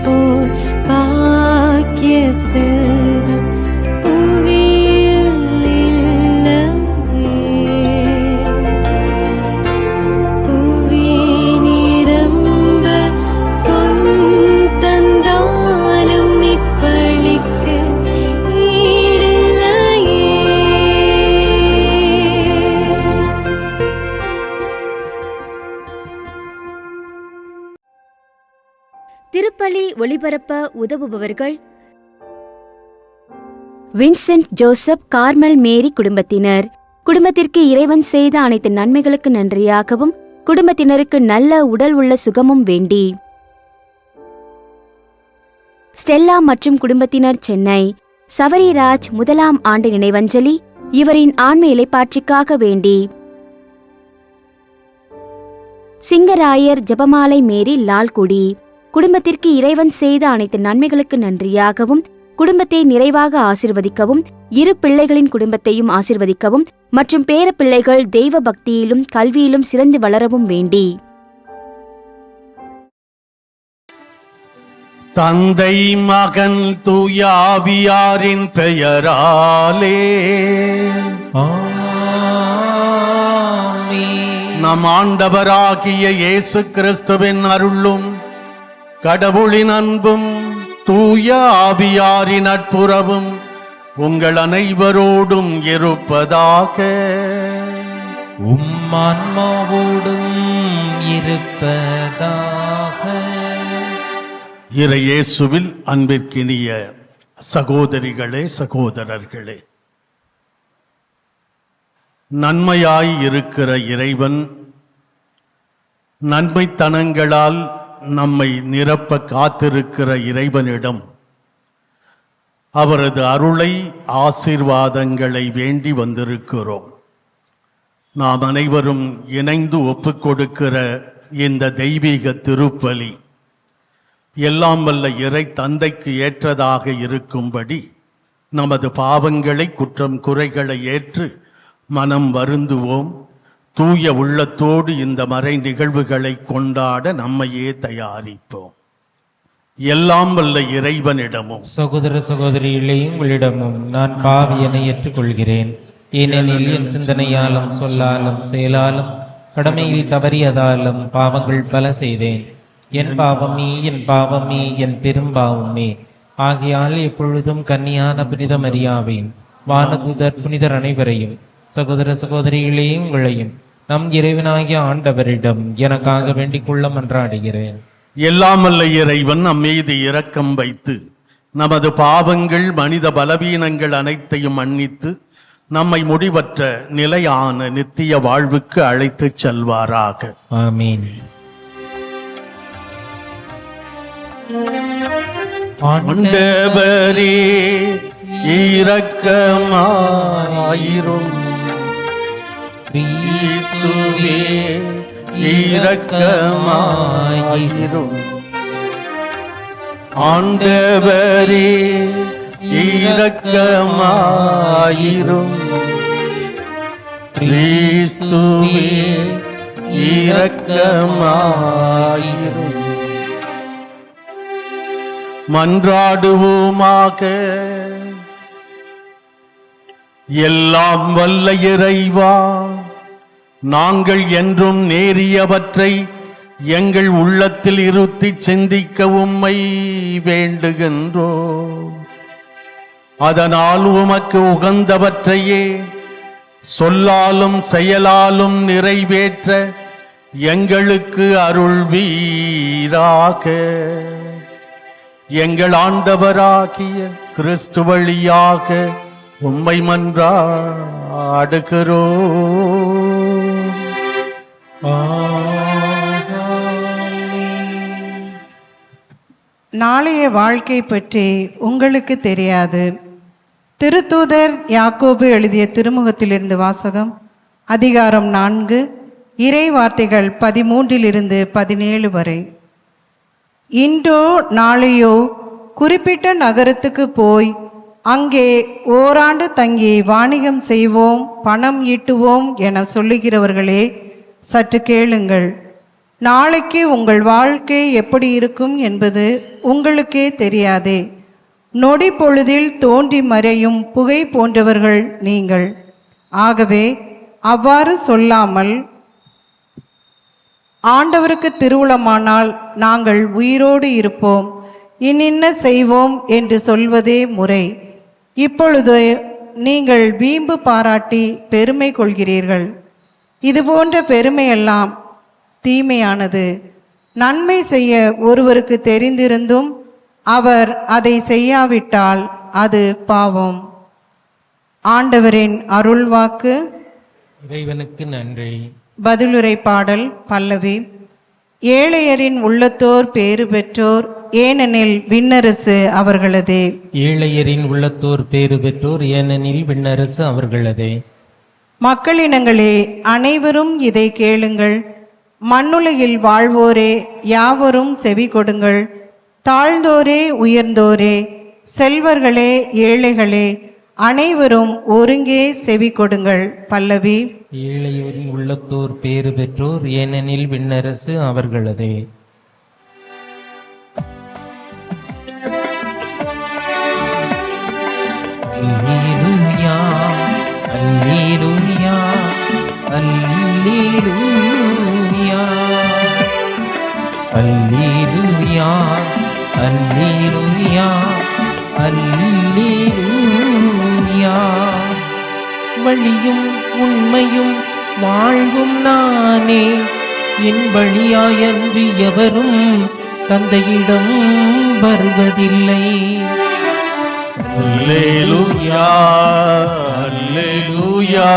போர் பாக்கிய செல்வம் புவியில் இல்லையே. புவி நிரம்ப பொன் தந்தாலும் இப்பளிக்கு ஈடில்லையே. திருப்பலி ஒளிபரப்ப உதவுபவர்கள் வின்சென்ட் ஜோசப் கார்மல் மேரி குடும்பத்தினர். குடும்பத்திற்கு இறைவன் செய்த அனைத்து நன்மைகளுக்கு நன்றியாகவும் குடும்பத்தினருக்கு நல்ல உடல் உள்ள சுகமும் வேண்டி. ஸ்டெல்லா மற்றும் குடும்பத்தினர், சென்னை. சவரிராஜ் 1ஆம் ஆண்டு நினைவஞ்சலி இவரின் ஆன்ம இலைப்பாட்சிக்காக வேண்டி. சிங்கராயர் ஜெபமாலை மேரி, லால்குடி. குடும்பத்திற்கு இறைவன் செய்த அனைத்து நன்மைகளுக்கு நன்றியாகவும் குடும்பத்தை நிறைவாக ஆசிர்வதிக்கவும், இரு பிள்ளைகளின் குடும்பத்தையும் ஆசிர்வதிக்கவும் மற்றும் பேர பிள்ளைகள் தெய்வ பக்தியிலும் கல்வியிலும் சிறந்து வளரவும் வேண்டி. தந்தை மகன் தூய ஆவியாரின் பெயராலே நம் ஆண்டவராகிய இயேசு கிறிஸ்துவின் அருளும் கடவுளின் அன்பும் தூய ஆவியாரின் நட்புறவும் உங்கள் அனைவரோடும் இருப்பதாக. உம்மான்மாவோடும் இருப்பதாக. இறையேசுவில் அன்பிற்கினிய சகோதரிகளே, சகோதரர்களே, நன்மையாய் இருக்கிற இறைவன் நன்மைத்தனங்களால் நம்மை நிரப்ப காத்திருக்கிற இறைவனிடம் அவரது அருளை, ஆசீர்வாதங்களை வேண்டி வந்திருக்கிறோம். நாம் அனைவரும் இணைந்து ஒப்புக்கொடுக்கிற இந்த தெய்வீக திருப்பலி எல்லாம் வல்ல இறை தந்தைக்கு ஏற்றதாக இருக்கும்படி நமது பாவங்களை, குற்றம் குறைகளை ஏற்று மனம் வருந்துவோம். தூய உள்ளத்தோடு இந்த மறை நிகழ்வுகளை கொண்டாட நம்மையே தயாரிப்போம். எல்லாம் வல்ல இறைவனிடமும் சகோதர சகோதரிகளே, உங்களிடமும் நான் பாவியனை ஏற்றுக்கொள்கிறேன். ஏனெனில் என் சிந்தனையாலும் சொல்லாலும் செயலாலும் கடமையில் தவறியதாலும் பாவங்கள் பல செய்தேன். என் பாவமே, என் பாவமே, என் பெரும்பாவமே. ஆகையால் எப்பொழுதும் கன்னியான புனித மரியாவையும் வானதூதர் புனிதர் அனைவரையும், சகோதர சகோதரிகளே உங்களையும் நம் இறைவனாகிய ஆண்டவரிடம் எனக்காக வேண்டிக் கொள்ள மன்றாடுகிறேன். எல்லாம் வல்ல இறைவன் நம் மீது இரக்கம் வைத்து நமது பாவங்கள், மனித பலவீனங்கள் அனைத்தையும் மன்னித்து நம்மை முடிவற்ற நிலையான நித்திய வாழ்வுக்கு அழைத்துச் செல்வாராக. ஆமீன். ஆண்டவரே இரக்கமாயிரும். கிறிஸ்துவே இரக்கமாயிரும். ஆண்டவரே இரக்கமாயிரும். கிறிஸ்துவே இரக்கமாயிரும். மன்றாடுவோமாக. எல்லாம் வல்ல இறைவா, நாங்கள் என்றும் நேரியவற்றை எங்கள் உள்ளத்தில் இருத்தி சிந்திக்க உம்மை வேண்டுகின்றோம். அதனால் உமக்கு உகந்தவற்றையே சொல்லாலும் செயலாலும் நிறைவேற்ற எங்களுக்கு அருள்வீராக. எங்கள் ஆண்டவராகிய கிறிஸ்து வழியாக உம்மை மன்றாடுகிறோம். நாளைய வாழ்க்கை பற்றி உங்களுக்கு தெரியாது. திருத்தூதர் யாக்கோபு எழுதிய திருமுகத்திலிருந்து வாசகம். அதிகாரம் 4, இறை வார்த்தைகள் 13-17 வரை. இன்றோ நாளையோ குறிப்பிட்ட நகரத்துக்கு போய் அங்கே ஓராண்டு தங்கி வாணிகம் செய்வோம், பணம் ஈட்டுவோம் என சொல்லுகிறவர்களே, சற்று கேளுங்கள். நாளைக்கு உங்கள் வாழ்க்கை எப்படி இருக்கும் என்பது உங்களுக்கே தெரியாதே. நொடி பொழுதில் தோன்றி மறையும் புகை போன்றவர்கள் நீங்கள். ஆகவே அவ்வாறு சொல்லாமல், ஆண்டவருக்கு திருவுளமானால் நாங்கள் உயிரோடு இருப்போம், இன்னின்ன செய்வோம் என்று சொல்வதே முறை. இப்பொழுது நீங்கள் வீம்பு பாராட்டி பெருமை கொள்கிறீர்கள். இதுபோன்ற பெருமையெல்லாம் தீமையானது. நன்மை செய்ய ஒருவருக்கு தெரிந்திருந்தும் அவர் அதை செய்யாவிட்டால் அது பாவம். ஆண்டவரின் அருள்வாக்கு. இறைவனுக்கு நன்றி. பதிலுரை பாடல் பல்லவி. ஏழையரின் உள்ளத்தோர் பேறு பெற்றோர், ஏனெனில் விண்ணரசு அவர்களதே. ஏழையரின் உள்ளத்தோர் பேறு பெற்றோர், ஏனெனில் விண்ணரசு அவர்களதே. மக்களினங்களே, அனைவரும் இதை கேளுங்கள். மண்ணுலகில் வாழ்வோரே, யாவரும் செவி கொடுங்கள். தாழ்ந்தோரே, உயர்ந்தோரே, செல்வர்களே, ஏழைகளே, அனைவரும் ஒருங்கே செவி கொடுங்கள். பல்லவி. ஏழையோரின் உள்ளத்தோர் பேறு பெற்றோர், ஏனெனில் விண்ணரசு அவர்களதே. அல்லேலூயா, அல்லேலூயா, அல்லேலூயா, அல்லேலூயா, அல்லேலூயா, அல்லேலூயா. வழியும் உண்மையும் வாழ்வும் நானே, என் வழியாயன்றி எவரும் தந்தையிடம் வருவதில்லை. அல்லேலூயா, அல்லேலூயா,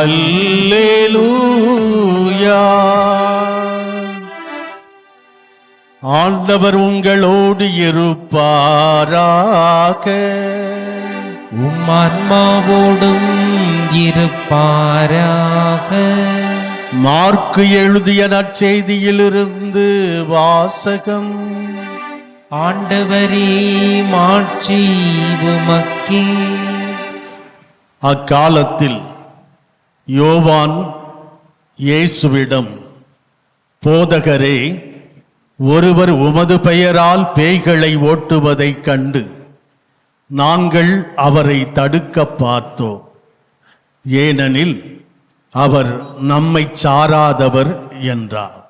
அல்லேலூயா. ஆண்டவர் உங்களோடு இருப்பாராக. உம் ஆன்மாவோடும் இருப்பாராக. மார்க்கு எழுதிய நற்செய்தியிலிருந்து வாசகம். ஆண்டவரே, மாட்சி உமக்கே. அக்காலத்தில் யோவான் இயேசுவிடம், போதகரே, ஒருவர் உமது பெயரால் பேய்களை ஓட்டுவதைக் கண்டு நாங்கள் அவரை தடுக்க பார்த்தோம், ஏனெனில் அவர் நம்மை சாராதவர் என்றார்.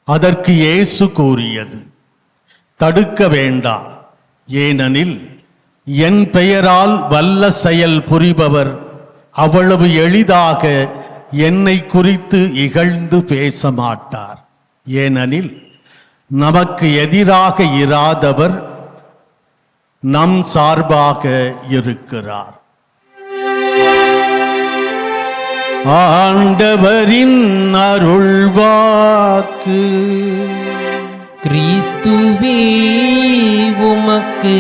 அதற்கு இயேசு கூறியது, தடுக்க வேண்டாம், ஏனெனில் என் பெயரால் வல்ல செயல் புரிபவர் அவ்வளவு எளிதாக என்னை குறித்து இகழ்ந்து பேச மாட்டார். ஏனெனில் நமக்கு எதிராக இராதவர் நம் சார்பாக இருக்கிறார். ஆண்டவரின் அருள்வாக்கு. கிறிஸ்துவே, உமக்கு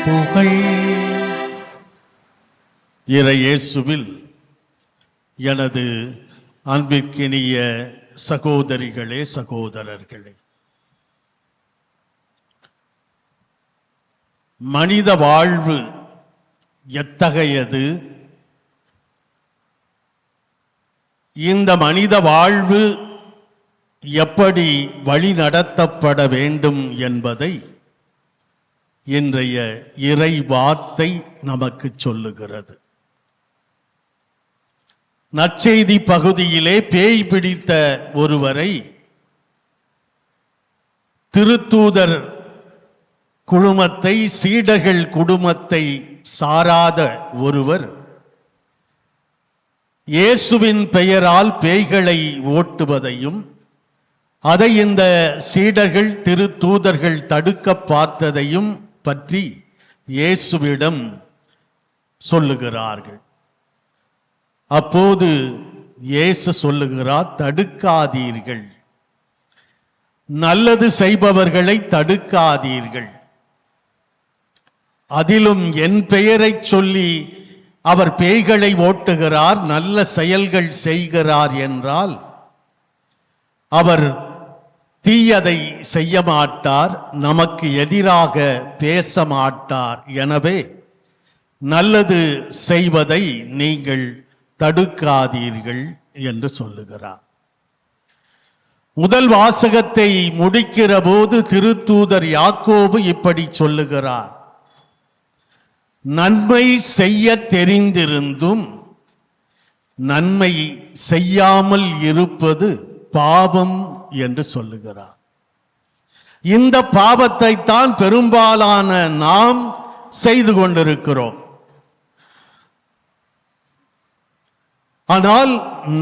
புகழ். இறையேசுவில் எனது அன்பிற்கினிய சகோதரிகளே, சகோதரர்களே, மனித வாழ்வு எத்தகையது? இந்த மனித வாழ்வு எப்படி வழி நடத்தப்பட வேண்டும் என்பதை இன்றைய இறை வார்த்தை நமக்கு சொல்லுகிறது. நற்செய்தி பகுதியிலே பேய் பிடித்த ஒருவரை திருத்தூதர் குழுமத்தை, சீடர்கள் குடும்பத்தை சாராத ஒருவர் இயேசுவின் பெயரால் பேய்களை ஓட்டுவதையும் அதை இந்த சீடர்கள் திருத்தூதர்கள் தடுக்க பார்த்ததையும் பற்றி இயேசுவிடம் சொல்லுகிறார்கள். அப்போது இயேசு சொல்லுகிறார், தடுக்காதீர்கள், நல்லது செய்பவர்களை தடுக்காதீர்கள். அதிலும் என் பெயரை சொல்லி அவர் பேய்களை ஓட்டுகிறார், நல்ல செயல்கள் செய்கிறார் என்றால் அவர் தீயதை செய்ய மாட்டார், நமக்கு எதிராக பேச மாட்டார். எனவே நல்லது செய்வதை நீங்கள் தடுக்காதீர்கள் என்று சொல்லுகிறார். முதல் வாசகத்தை முடிக்கிற போது திருத்தூதர் யாக்கோபு இப்படி சொல்லுகிறார்: நன்மை செய்ய தெரிந்திருந்தும் நன்மை செய்யாமல் இருப்பது பாவம் என்று சொல்லுகிறார். இந்த பாவத்தை தான் பெரும்பாலான நாம் செய்து கொண்டிருக்கிறோம். ஆனால்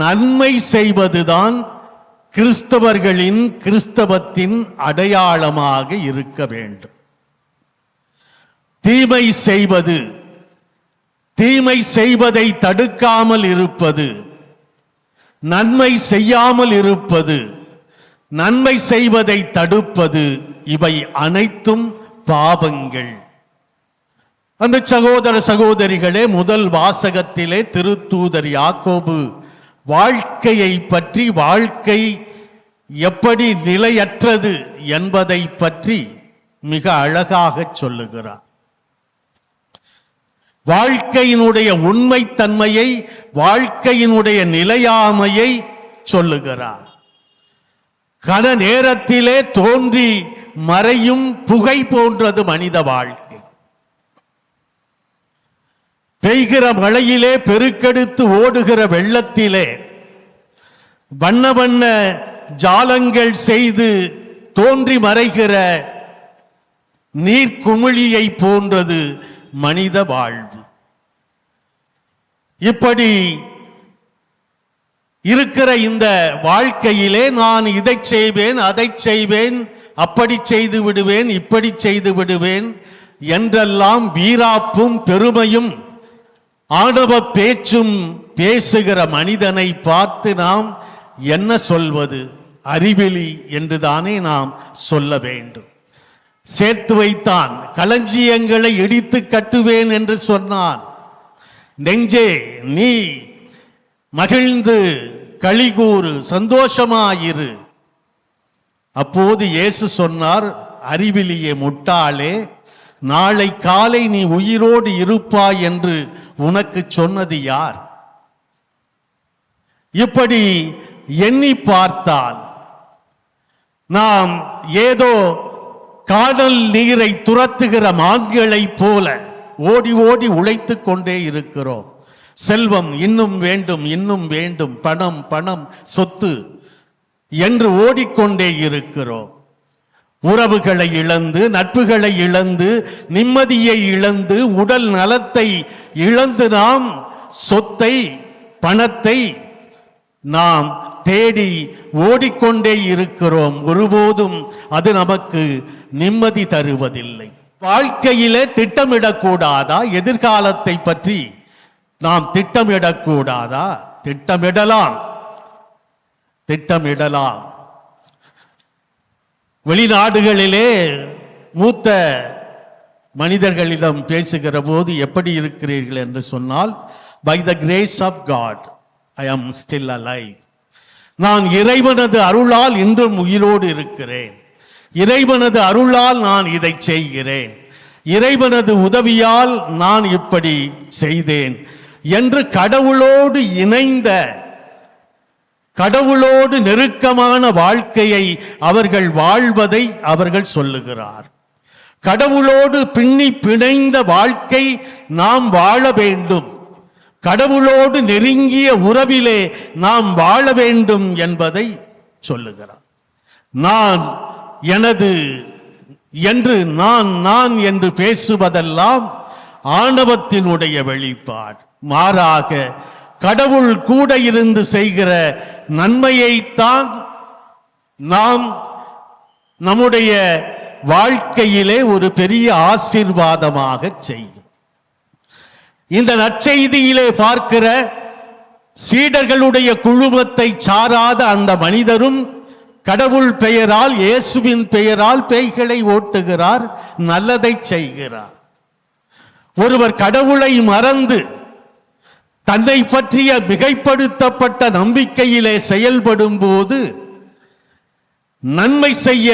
நன்மை செய்வதுதான் கிறிஸ்தவத்தின் அடையாளமாக இருக்க வேண்டும். தீமை செய்வதை தடுக்காமல் இருப்பது, நன்மை செய்யாமல் இருப்பது, நன்மை செய்வதை தடுப்பது, இவை அனைத்தும் பாவங்கள். அந்த சகோதர சகோதரிகளே, முதல் வாசகத்திலே திருத்தூதர் யாக்கோபு வாழ்க்கையை பற்றி, வாழ்க்கை எப்படி நிலையற்றது என்பதை பற்றி மிக அழகாக சொல்லுகிறார். வாழ்க்கையினுடைய உண்மைத்தன்மையை, வாழ்க்கையினுடைய நிலையாமையை சொல்லுகிறார். கன நேரத்திலே தோன்றி மறையும் புகை போன்றது மனித வாழ்க்கை. பெய்கிற மழையிலே, பெருக்கெடுத்து ஓடுகிற வெள்ளத்திலே வண்ண வண்ண ஜாலங்கள் செய்து தோன்றி மறைகிற நீர்க்குமிழியை போன்றது மனித வாழ்வு. இப்படி இருக்கிற இந்த வாழ்க்கையிலே நான் இதை செய்வேன், அதை செய்வேன், அப்படி செய்து விடுவேன், இப்படி செய்து விடுவேன் என்றெல்லாம் வீராப்பும் பெருமையும் ஆணவ பேச்சும் பேசுகிற மனிதனை பார்த்து நாம் என்ன சொல்வது? அறிவிலி என்றுதானே நாம் சொல்ல வேண்டும். சேர்த்து வைத்தான், களஞ்சியங்களை இடித்து கட்டுவேன் என்று சொன்னான். நெஞ்சே நீ மகிழ்ந்து களிகூறு, சந்தோஷமாயிரு. அப்போது இயேசு சொன்னார், அறிவிலியே முட்டாளே, நாளை காலை நீ உயிரோடு இருப்பாய் என்று உனக்கு சொன்னது யார்? இப்படி எண்ணி பார்த்தால் நாம் ஏதோ காடல் நீரை துரத்துகிற மான்களைப் போல ஓடி ஓடி உழைத்து கொண்டே இருக்கிறோம். செல்வம் இன்னும் வேண்டும், இன்னும் வேண்டும், பணம் பணம் சொத்து என்று ஓடிக்கொண்டே இருக்கிறோம். உறவுகளை இழந்து, நட்புகளை இழந்து, நிம்மதியை இழந்து, உடல் நலத்தை இழந்து நாம் சொத்தை, பணத்தை நாம் தேடி ஓடிக்கொண்டே இருக்கிறோம். ஒருபோதும் அது நமக்கு நிம்மதி தருவதில்லை. வாழ்க்கையிலே திட்டமிடக்கூடாதா? எதிர்காலத்தை பற்றி நாம் திட்டமிடக்கூடாதா? திட்டமிடலாம். வெளிநாடுகளிலே மூத்த மனிதர்களிடம் பேசுகிற போது எப்படி இருக்கிறீர்கள் என்று சொன்னால், by the grace of God I am still alive. நான் இறைவனது அருளால் இன்றும் உயிரோடு இருக்கிறேன். இறைவனது அருளால் நான் இதை செய்கிறேன். இறைவனது உதவியால் நான் இப்படி செய்தேன் என்று கடவுளோடு இணைந்த, கடவுளோடு நெருக்கமான வாழ்க்கையை அவர்கள் வாழ்வதை அவர்கள் சொல்லுகிறார். கடவுளோடு பின்னி பிணைந்த வாழ்க்கை நாம் வாழ வேண்டும். கடவுளோடு நெருங்கிய உறவிலே நாம் வாழ வேண்டும் என்பதை சொல்லுகிறார். நான் எனது என்று நான் என்று பேசுவதெல்லாம் ஆணவத்தினுடைய வெளிப்பாடு. மாறாக கடவுள் கூட இருந்து செய்கிற நன்மையைத்தான் நாம் நம்முடைய வாழ்க்கையிலே ஒரு பெரிய ஆசீர்வாதமாக செய்யும். இந்த நற்செய்தியிலே பார்க்கிற சீடர்களுடைய குழுமத்தை சாராத அந்த மனிதரும் கடவுள் பெயரால், இயேசுவின் பெயரால் பேய்களை ஓட்டுகிறார், நல்லதை செய்கிறார். ஒருவர் கடவுளை மறந்து தன்னை பற்றிய மிகைப்படுத்தப்பட்ட நம்பிக்கையிலே செயல்படும் போது, நன்மை செய்ய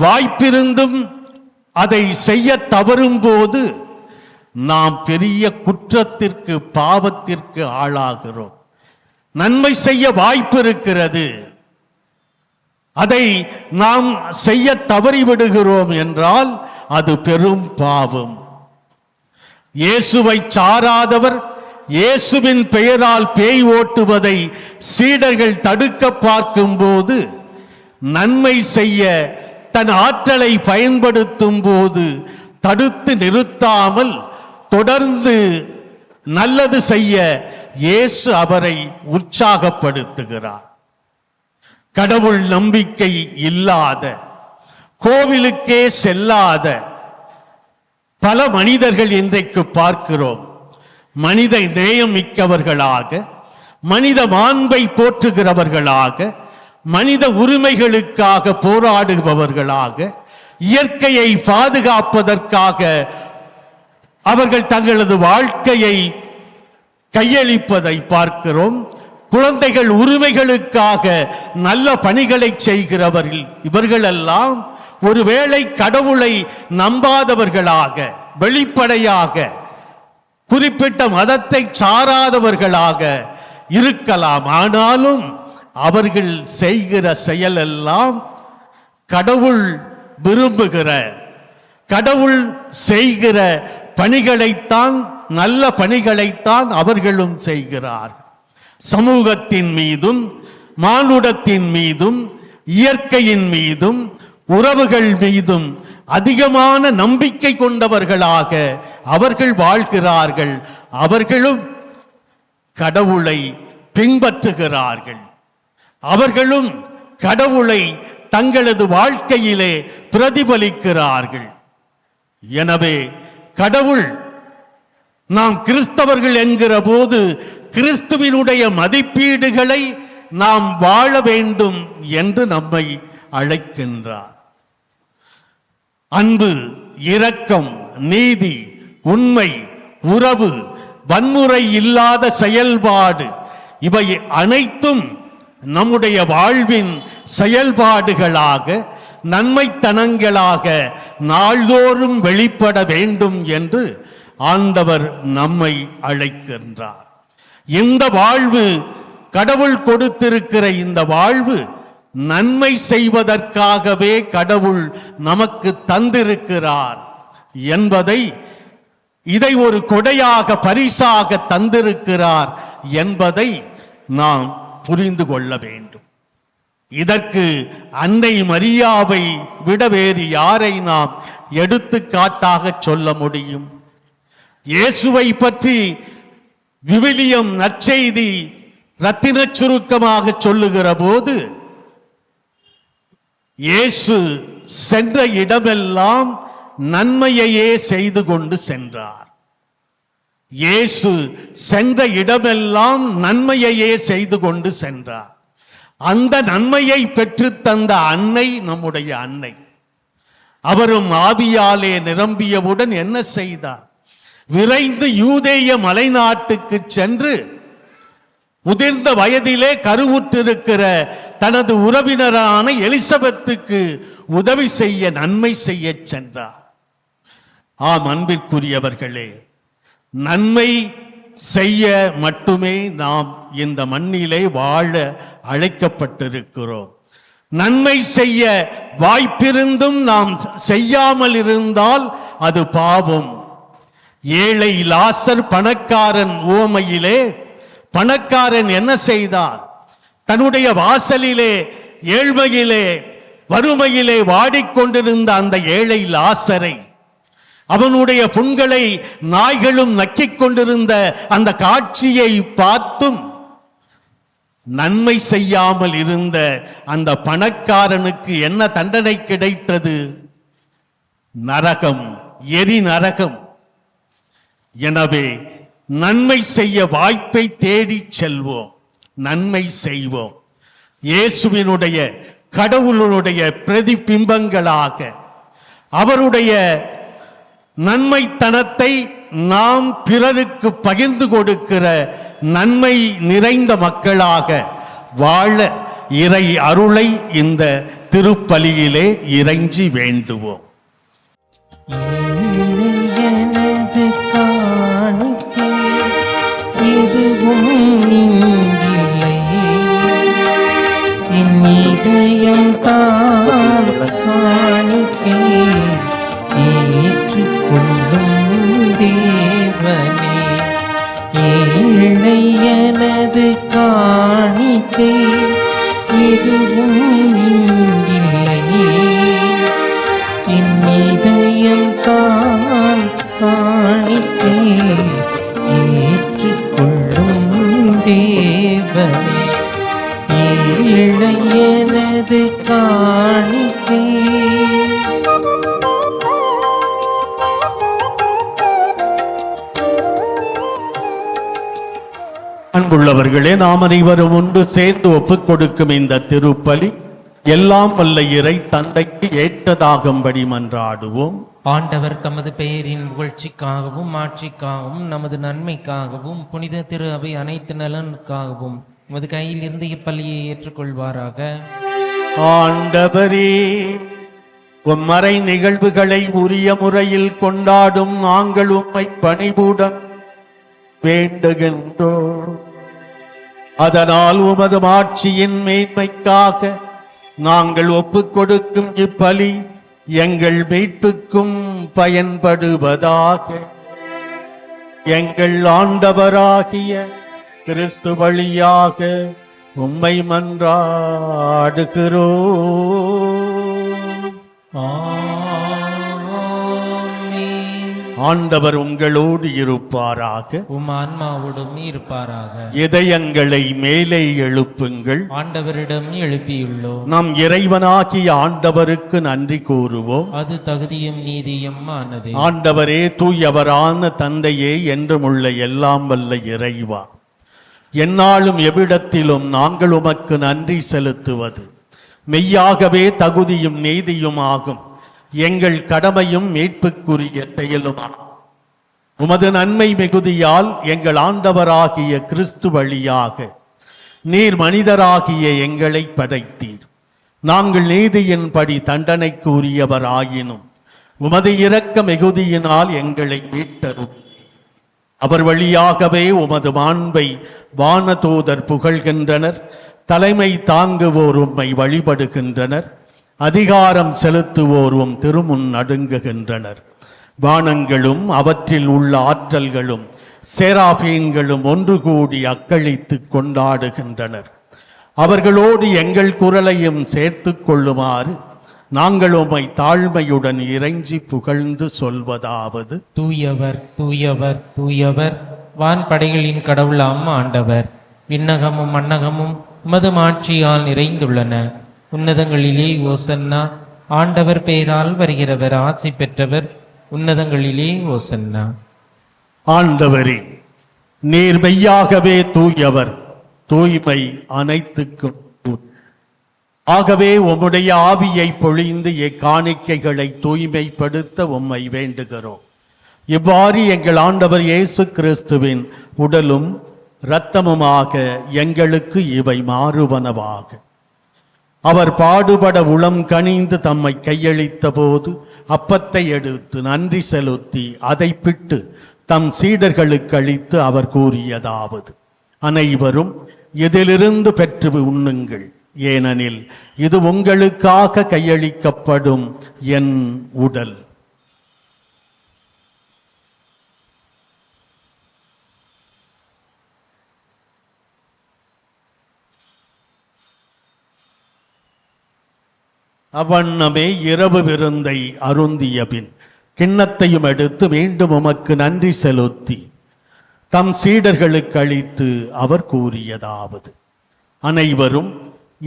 வாய்ப்பிருந்தும் அதை செய்ய தவறும் போது நாம் பெரிய குற்றத்திற்கு, பாவத்திற்கு ஆளாகிறோம். நன்மை செய்ய வாய்ப்பு இருக்கிறது, அதை நாம் செய்ய தவறிவிடுகிறோம் என்றால் அது பெரும் பாவம். இயேசுவை சாராதவர் இயேசுவின் பெயரால் பேய் ஓட்டுவதை சீடர்கள் தடுக்க பார்க்கும்போது, நன்மை செய்ய தன் ஆற்றலை பயன்படுத்தும் போது தடுத்து நிறுத்தாமல் தொடர்ந்து நல்லது செய்ய இயேசு அவரை உற்சாகப்படுத்துகிறார். கடவுள் நம்பிக்கை இல்லாத, கோவிலுக்கே செல்லாத பல மனிதர்கள் இன்றைக்கு பார்க்கிறோம். மனித நேயம் மிக்கவர்களாக, மனித மாண்பை போற்றுகிறவர்களாக, மனித உரிமைகளுக்காக போராடுபவர்களாக, இயற்கையை பாதுகாப்பதற்காக அவர்கள் தங்களது வாழ்க்கையை கையளிப்பதை பார்க்கிறோம். குழந்தைகள் உரிமைகளுக்காக நல்ல பணிகளை செய்கிறவர்கள் இவர்களெல்லாம் ஒருவேளை கடவுளை நம்பாதவர்களாக, வெளிப்படையாக குறிப்பிட்ட மதத்தை சாராதவர்களாக இருக்கலாம். ஆனாலும் அவர்கள் செய்கிற செயலெல்லாம் கடவுள் விரும்புகிற, கடவுள் செய்கிற பணிகளைத்தான், நல்ல பணிகளைத்தான் அவர்களும் செய்கிறார். சமூகத்தின் மீதும், மானுடத்தின் மீதும், இயற்கையின் மீதும், உறவுகள் மீதும் அதிகமான நம்பிக்கை கொண்டவர்களாக அவர்கள் வாழ்கிறார்கள். அவர்களும் கடவுளை பின்பற்றுகிறார்கள். அவர்களும் கடவுளை தங்களது வாழ்க்கையிலே பிரதிபலிக்கிறார்கள். எனவே கடவுள், நாம் கிறிஸ்தவர்கள் என்கிற போது கிறிஸ்துவினுடைய மதிப்பீடுகளை நாம் வாழ வேண்டும் என்று நம்மை அழைக்கின்றார். அன்பு, இரக்கம், நீதி, உண்மை, உறவு, வன்முறை இல்லாத செயல்பாடு, இவை அனைத்தும் நம்முடைய வாழ்வின் செயல்பாடுகளாக, நன்மைத்தனங்களாக நாள்தோறும் வெளிப்பட வேண்டும் என்று ஆண்டவர் நம்மை அழைக்கின்றார். இந்த வாழ்வு, கடவுள் கொடுத்திருக்கிற இந்த வாழ்வு நன்மை செய்வதற்காகவே கடவுள் நமக்கு தந்திருக்கிறார் என்பதை, இதை ஒரு கொடையாக, பரிசாக தந்திருக்கிறார் என்பதை நாம் புரிந்து கொள்ள வேண்டும். இதற்கு அன்னை மரியாவை விட வேறு யாரை நாம் எடுத்துக்காட்டாக சொல்ல முடியும்? இயேசுவை பற்றி விவிலியம் நற்செய்தி ரத்தின சுருக்கமாக சொல்லுகிற போது, இயேசு சென்ற இடமெல்லாம் நன்மையையே செய்து கொண்டு சென்றார். இயேசு சென்ற இடமெல்லாம் நன்மையையே செய்து கொண்டு சென்றார். அந்த நன்மையை பெற்று தந்த அன்னை நம்முடைய அன்னை. அவரும் ஆவியாலே நிரம்பியவுடன் என்ன செய்தார்? விரைந்து யூதேய மலைநாட்டுக்கு சென்று முதிர்ந்த வயதிலே கருவுற்றிருக்கிற தனது உறவினரான எலிசபெத்துக்கு உதவி செய்ய, நன்மை செய்ய சென்றார். ஆம் அன்பிற்குரியவர்களே, நன்மை செய்ய மட்டுமே நாம் இந்த மண்ணிலே வாழ அழைக்கப்பட்டிருக்கிறோம். நன்மை செய்ய வாய்ப்பிருந்தும் நாம் செய்யாமல் இருந்தால் அது பாவம். ஏழை லாசர் பணக்காரன் உவமையிலே, பணக்காரன் என்ன செய்தார்? தன்னுடைய வாசலிலே ஏழ்மையிலே, வறுமையிலே வாடிக்கொண்டிருந்த அந்த ஏழை லாசரை, அவனுடைய புண்களை நாய்களும் நக்கிக் கொண்டிருந்த அந்த காட்சியை பார்த்தும் நன்மை செய்யாமல் இருந்த அந்த பணக்காரனுக்கு என்ன தண்டனை கிடைத்தது? நரகம், எரி நரகம். எனவே நன்மை செய்ய வாய்ப்பை தேடி செல்வோம், நன்மை செய்வோம். இயேசுவினுடைய, கடவுளுடைய பிரதிபிம்பங்களாக அவருடைய நன்மைத்தனத்தை நாம் பிறருக்கு பகிர்ந்து கொடுக்கிற நன்மை நிறைந்த மக்களாக வாழ இறை அருளை இந்த திருப்பலியிலே இறைஞ்சி வேண்டுவோம். எனது காணிக்கை எதுவும் இங்கில்லை, என் இதயம் இதயம் தான் காணிக்கை ஏற்றுக்கொள்ளும் தேவனே, ஏழையனது காணிக்கை. அன்புள்ளவர்களே, நாம் அனைவரும் ஒன்று சேர்ந்து ஒப்புக் கொடுக்கும் இந்த திருப்பலி எல்லாம் வல்ல இறை தந்தைக்கு ஏற்றதாகும்படி மன்றாடுவோம். ஆண்டவர் தமது பெயரின் புகழ்ச்சிக்காகவும் ஆட்சிக்காகவும் நமது நன்மைக்காகவும் புனித திரு அவை அனைத்து நலனுக்காகவும் உமது கையில் இருந்து இப்பள்ளியை ஏற்றுக்கொள்வாராக. ஆண்டவரே, உம்மறை நிகழ்வுகளை உரிய முறையில் கொண்டாடும் நாங்கள் உம்மை பணிபுடன் வேண்டுகின்றோம். அதனால் உமது ஆட்சியின் மேன்மைக்காக நாங்கள் ஒப்புக் கொடுக்கும் இப்பலி எங்கள் மீட்புக்கும் பயன்படுவதாக. எங்கள் ஆண்டவராகிய கிறிஸ்து வழியாக உம்மை மன்றாடுகிறோம். ஆண்டவர் உங்களோடு இருப்பாராக, உம் ஆன்மாவோடும் இருப்பாராக. இதயங்களை மேலே எழுப்புங்கள். ஆண்டவரிடம் எழுப்பியுள்ளோம். நம் இறைவனாகிய ஆண்டவருக்கு நன்றி கூறுவோம். அது தகுதியும் நீதியும் ஆனதே. ஆண்டவரே, தூயவரான தந்தையே, என்றுமுள்ள எல்லாம் வல்ல இறைவா, எந்நாளும் எவ்விடத்திலும் நாங்கள் உமக்கு நன்றி செலுத்துவது மெய்யாகவே தகுதியும் நீதியும் ஆகும். எங்கள் கடமையும் மீட்புக்குரிய செயலுமாகும். உமது நன்மை மிகுதியால் எங்கள் ஆண்டவராகிய கிறிஸ்து வழியாக நீர் மனிதராகிய எங்களை படைத்தீர். நாங்கள் நீதியின்படி தண்டனைக்கு உரியவராயினும் உமது இரக்க மிகுதியினால் எங்களை மீட்டரும். அவர் வழியாகவே உமது மாண்பை வானதூதர் புகழ்கின்றனர். தலைமை தாங்குவோர் உம்மை வழிபடுகின்றனர். அதிகாரம் செலுத்துவோரும் திருமுன் நடுங்குகின்றனர். வானங்களும் அவற்றில் உள்ள ஆற்றல்களும் சேராபீன்களும் ஒன்று கூடி அக்களித்து கொண்டாடுகின்றனர். அவர்களோடு எங்கள் குரலையும் சேர்த்து கொள்ளுமாறு நாங்கள் உம்மை தாழ்மையுடன் இறைஞ்சி புகழ்ந்து சொல்வதாவது: தூயவர் தூயவர் தூயவர், வான்படைகளின் கடவுளாம் ஆண்டவர். விண்ணகமும் மண்ணகமும் உமது ஆட்சியால் நிறைந்துள்ளன. உன்னதங்களிலே ஓசன்னா. ஆண்டவர் பெயரால் வருகிறவர் ஆட்சி பெற்றவர். உன்னதங்களிலே ஓசன்னா. ஆண்டவரே, நீர் மெய்யாகவே தூயவர், தூய்மை அனைத்துக்கும். ஆகவே உம்முடைய ஆவியை பொழிந்து எக்காணிக்கைகளை தூய்மைப்படுத்த உம்மை வேண்டுகிறோம். இவ்வாறு எங்கள் ஆண்டவர் இயேசு கிறிஸ்துவின் உடலும் இரத்தமுமாக எங்களுக்கு இவை மாறுவனவாக. அவர் பாடுபட உளம் கனிந்து தம்மை கையளித்த போது அப்பத்தை எடுத்து நன்றி செலுத்தி அதை பிட்டு தம் சீடர்களுக்கு அளித்து அவர் கூறியதாவது: அனைவரும் இதிலிருந்து பெற்று உண்ணுங்கள், ஏனெனில் இது உங்களுக்காக கையளிக்கப்படும் என் உடல். அவ்வண்ணமே இரவு விருந்தை அருந்திய பின் கிண்ணத்தையும் எடுத்து மீண்டும் உமக்கு நன்றி செலுத்தி தம் சீடர்களுக்கு அளித்து அவர் கூறியதாவது: அனைவரும்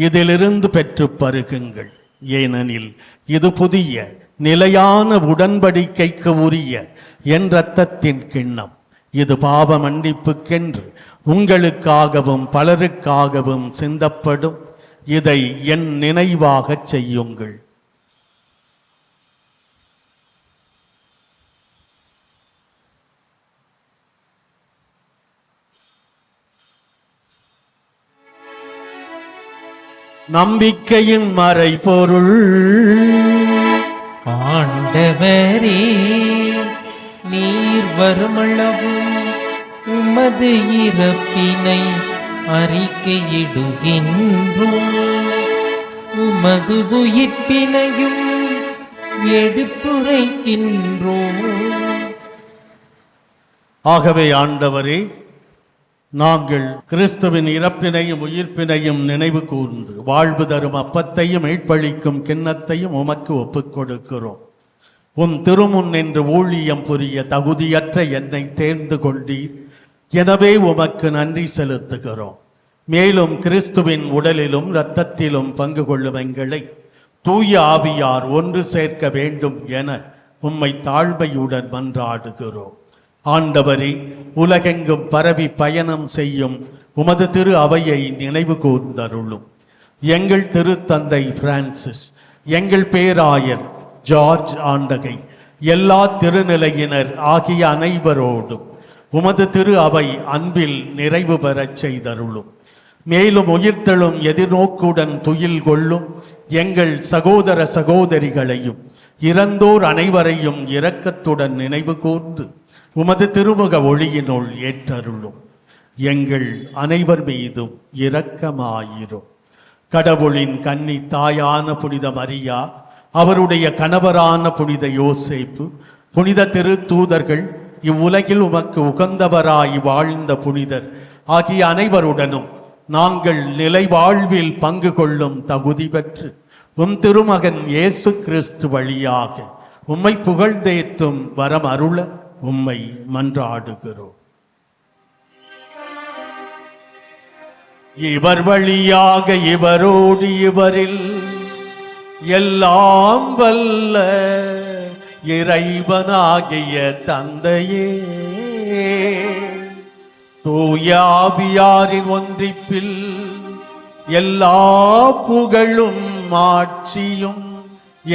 இதிலிருந்து பெற்று பருகுங்கள், ஏனெனில் இது புதிய நிலையான உடன்படிக்கைக்கு உரிய என் இரத்தத்தின் கிண்ணம். இது பாவ மன்னிப்புக்கென்று உங்களுக்காகவும் பலருக்காகவும் சிந்தப்படும். இதை என் நினைவாகச் செய்யுங்கள். நம்பிக்கையின் மறைபொருள். ஆண்டவரே, நீர் வருமளவும் உமது இறப்பினை அறிக்கையிடுகின்றோம், உமது உயிர்ப்பினையும் எடுத்துரைக்கின்றோம். ஆகவே ஆண்டவரே, நாங்கள் கிறிஸ்துவின் இறப்பினையும் உயிர்ப்பினையும் நினைவு கூர்ந்து வாழ்வு தரும் அப்பத்தையும் மீட்பளிக்கும் கிண்ணத்தையும் உமக்கு ஒப்புக் கொடுக்கிறோம். உம் திருமுன் நின்று ஊழியம் புரிய தகுதியற்ற என்னை தேர்ந்து கொண்டீர். எனவே உமக்கு நன்றி செலுத்துகிறோம். மேலும் கிறிஸ்துவின் உடலிலும் இரத்தத்திலும் பங்கு கொள்ளும் எங்களை தூய ஆவியார் ஒன்று சேர்க்க வேண்டும் என உம்மை தாழ்மையுடன் மன்றாடுகிறோம். ஆண்டவரே, உலகெங்கும் பரவி பயணம் செய்யும் உமது திரு அவையை நினைவு கூர்ந்தருளும். எங்கள் திருத்தந்தை பிரான்சிஸ், எங்கள் பேராயர் ஜார்ஜ் ஆண்டகை, எல்லா திருநிலையினர் ஆகிய அனைவரோடும் உமது திரு அவை அன்பில் நிறைவு பெறச் செய்தருளும். மேலும் உயிர்த்தெழும் எதிர்நோக்குடன் துயில் கொள்ளும் எங்கள் சகோதர சகோதரிகளையும் இறந்தோர் அனைவரையும் இரக்கத்துடன் நினைவு கூர்ந்து உமது திருமுக ஒளியினுள் ஏற்றருளும். எங்கள் அனைவர் மீதும் இரக்கமாயிரும். கடவுளின் கன்னி தாயான புனித மரியா, அவருடைய கணவரான புனித யோசேப்பு, புனித திருத்தூதர்கள், இவ்வுலகில் உமக்கு உகந்தவராய் வாழ்ந்த புனிதர் ஆகிய அனைவருடனும் நாங்கள் நிலை வாழ்வில் பங்கு கொள்ளும் தகுதி பெற்று உம் திருமகன் இயேசு கிறிஸ்து வழியாக உம்மை புகழ்ந்தேத்தும் வரம் அருள உம்மை மன்றாடுகிறோம். இவர் வழியாக இவரோடு இவரில் எல்லாம் வல்ல இறைவனாகிய தந்தையே, தூய ஆவியாரின் ஒன்றிப்பில் எல்லா புகழும் ஆட்சியும்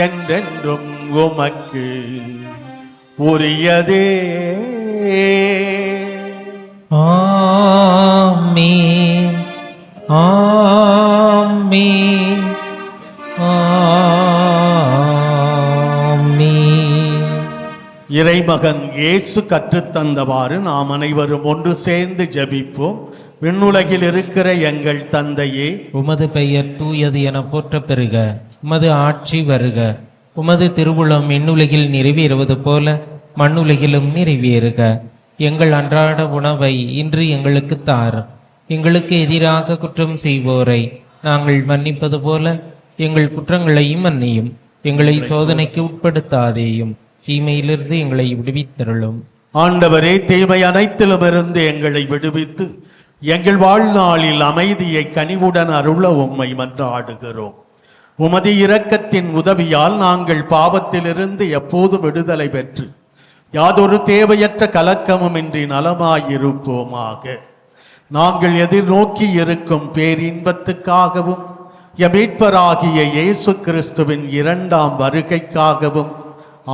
என்றென்றும் உமக்கு உரியதே. ஆமென், ஆமென், ஆமென். இறைமகன் இயேசு கற்றுத்தந்தவாறு நாம் அனைவரும் ஒன்று சேர்ந்து ஜெபிப்போம். விண்ணுலகில் இருக்கிற எங்கள் தந்தையே, உமது பெயர் தூயது என போற்றப் பெறுக. உமது ஆட்சி வருக. உமது திருவுளம் விண்ணுலகில் நிறைவேறுவது போல மண்ணுலகிலும் நிறைவேறுக. எங்கள் அன்றாட உணவை இன்று எங்களுக்கு தார். எங்களுக்கு எதிராக குற்றம் செய்வோரை நாங்கள் மன்னிப்பது போல எங்கள் குற்றங்களையும் மன்னியும். எங்களை சோதனைக்கு உட்படுத்தாதேயும், தீமையிலிருந்து எங்களை விடுவித்தருளும். ஆண்டவரே, தீமை அனைத்திலுமிருந்து எங்களை விடுவித்து எங்கள் வாழ்நாளில் அமைதியை கனிவுடன் அருள உம்மை மன்றாடுகிறோம். உமது இரக்கத்தின் உதவியால் நாங்கள் பாவத்திலிருந்து எப்போதும் விடுதலை பெற்று யாதொரு தேவையற்ற கலக்கமுமின்றி நலமாயிருப்போமாக. நாங்கள் எதிர்நோக்கி இருக்கும் பேரின்பத்துக்காகவும் மீட்பராகிய இயேசு கிறிஸ்துவின் இரண்டாம் வருகைக்காகவும்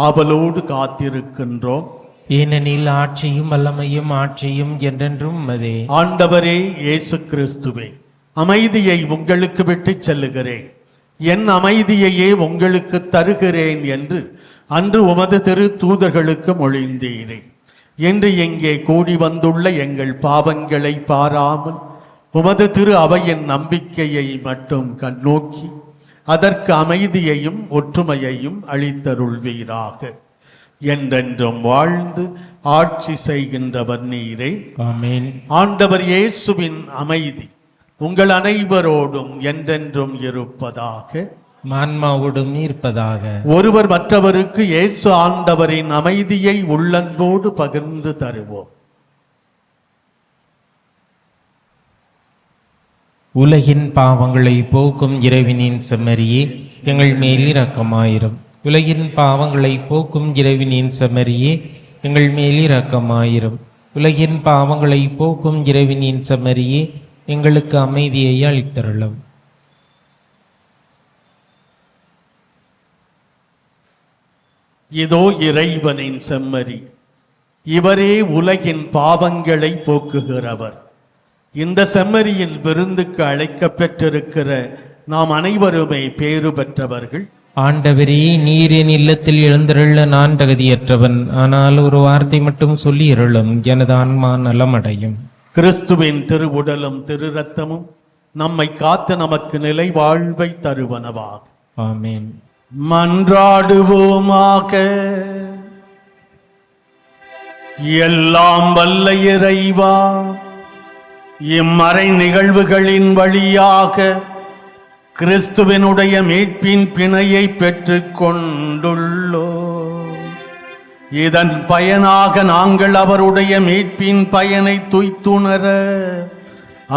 ஆவலோடு காத்திருக்கின்றோம். ஏனெனில் ஆட்சியும் வல்லமையும் ஆட்சியும் என்றென்றும் உமதே. ஆண்டவரே இயேசு கிறிஸ்துவே, அமைதியை உங்களுக்கு விட்டுச் செல்லுகிறேன், என் அமைதியையே உங்களுக்கு தருகிறேன் என்று அன்று உமது திரு தூதர்களுக்கு மொழிந்தீரே. இன்று இங்கே கூடி வந்துள்ள எங்கள் பாவங்களை பாராமல் உமது திரு அவையின் நம்பிக்கையை மட்டும் கண்ணோக்கி அதற்கு அமைதியையும் ஒற்றுமையையும் அளித்தருள்வீராக. என்றென்றும் வாழ்ந்து ஆட்சி செய்கின்றவர் நீரே. ஆமென். ஆண்டவர் இயேசுவின் அமைதி உங்கள் அனைவரோடும் என்றென்றும் இருப்பதாக. ஆன்மாவோடும் இருப்பதாக. ஒருவர் மற்றவருக்கு இயேசு ஆண்டவரின் அமைதியை உள்ளன்போடு பகிர்ந்து தருவோம். உலகின் பாவங்களை போக்கும் இறைவனின் செம்மறியே, எங்கள் மேல் இரக்கமாயிரும். உலகின் பாவங்களை போக்கும் இறைவனின் செம்மறியே, எங்கள் மேல் இரக்கமாயிரும். உலகின் பாவங்களை போக்கும் இறைவனின் செம்மறியே, எங்களுக்கு அமைதியை அளித்தருளும். இதோ இறைவனின் செம்மறி, இவரே உலகின் பாவங்களை போக்குகிறவர். இந்த செம்மறியின் விருந்துக்கு அழைக்கப் பெற்றிருக்கிற நாம் அனைவருமே பேறு பெற்றவர்கள். ஆண்டவரே, நீர் என் இல்லத்தில் எழுந்தருள நான் தகுதியற்றவன். ஆனால் ஒரு வார்த்தை மட்டும் சொல்லி அருளும், எனது ஆன்மா நலமடையும். கிறிஸ்துவின் திருவுடலும் திரு ரத்தமும் நம்மை காத்து நமக்கு நிலை வாழ்வை தருவனவாக. ஆமென். மன்றாடுவோமாக. எல்லாம் வல்ல இறைவா, இம்மறை நிகழ்வுகளின் வழியாக கிறிஸ்துவினுடைய மீட்பின் பிணையை பெற்றுக் கொண்டுள்ளோம். இதன் பயனாக நாங்கள் அவருடைய மீட்பின் பயனை துய்த்துணர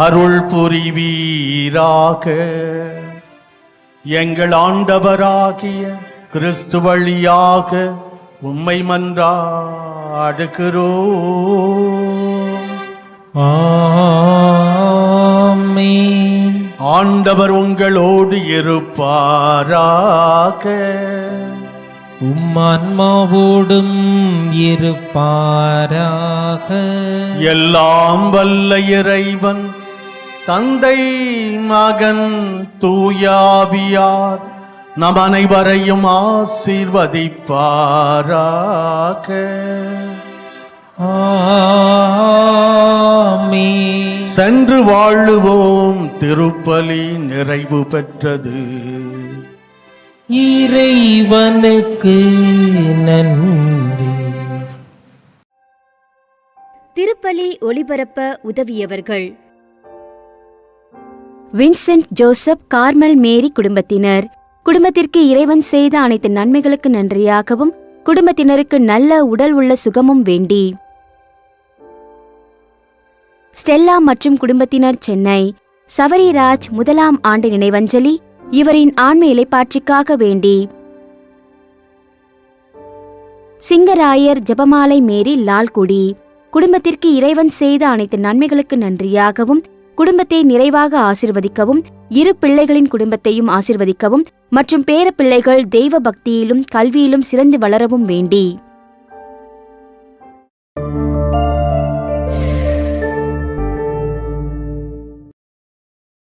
அருள் புரிவீராக. எங்கள் ஆண்டவராகிய கிறிஸ்து வழியாக உம்மை மன்றாடுகிறோம். ஆமென். ஆண்டவர் உங்களோடு இருப்பாராக. உம்மான்மாவோடும் இருப்பாராக. எல்லாம் வல்ல இறைவன் தந்தை மகன் தூயாவியார் நம் அனைவரையும் ஆசீர்வதிப்பாராக. ஆமென். சென்று வாழுவோம். திருப்பலி நிறைவு பெற்றது. இறைவனுக்கு நன்றி. திருப்பலி ஒளிபரப்ப உதவியவர்கள்: வின்சென்ட் ஜோசப் கார்மல் மேரி குடும்பத்தினர். குடும்பத்திற்கு இறைவன் செய்த அனைத்து நன்மைகளுக்கு நன்றியாகவும் குடும்பத்தினருக்கு நல்ல உடல் உள்ள சுகமும் வேண்டி. ஸ்டெல்லா மற்றும் குடும்பத்தினர், சென்னை. சவரிராஜ் 1ஆம் ஆண்டு நினைவஞ்சலி இவரின் ஆன்ம இலைப்பாட்சிக்காக வேண்டி. சிங்கராயர் ஜெபமாலை மேரி லால்குடி. குடும்பத்திற்கு இறைவன் செய்த அனைத்து நன்மைகளுக்கு நன்றியாகவும் குடும்பத்தை நிறைவாக ஆசிர்வதிக்கவும், இரு பிள்ளைகளின் குடும்பத்தையும் ஆசிர்வதிக்கவும் மற்றும் பேர பிள்ளைகள் தெய்வ பக்தியிலும் கல்வியிலும் சிறந்து வளரவும் வேண்டி.